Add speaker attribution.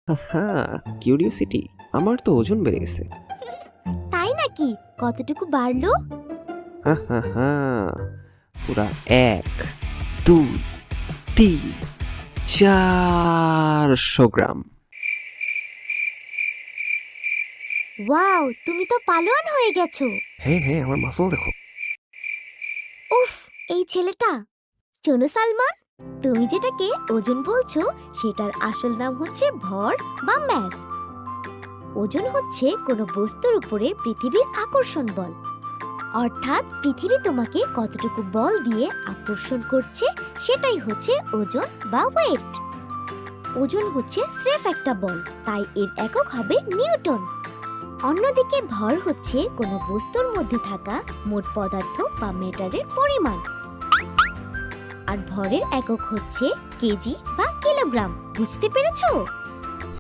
Speaker 1: হ্যাঁ, কিউরিওসিটি। আমার তো ওজন বেড়ে গেছে।
Speaker 2: তাই নাকি? কতটুকু বাড়লো?
Speaker 1: হ্যাঁ, পুরা ১, ২, ৩, ৪০০ গ্রাম।
Speaker 2: ওয়াও, তুমি তো পালোয়ান হয়ে গেছো।
Speaker 1: হ্যাঁ, আমার মাসল দেখো।
Speaker 2: উফ, এই ছেলেটা। শোনো সালমান, তুমি যেটাকে ওজন বলছো সেটার আসল নাম হচ্ছে ভর বা ম্যাস। ওজন হচ্ছে কোনো বস্তুর উপরে পৃথিবীর আকর্ষণ বল। অর্থাৎ পৃথিবী তোমাকে কতটুকু বল দিয়ে আকর্ষণ করছে সেটাই হচ্ছে ওজন বা ওয়েট। ওজন হচ্ছে স্রেফ একটা বল, তাই এর একক হবে নিউটন। অন্যদিকে ভর হচ্ছে কোনো বস্তুর মধ্যে থাকা মোট পদার্থ বা ম্যাটারের পরিমাণ। আর ভরের একক হচ্ছে কেজি বা কিলোগ্রাম। বুঝতে পেরেছো?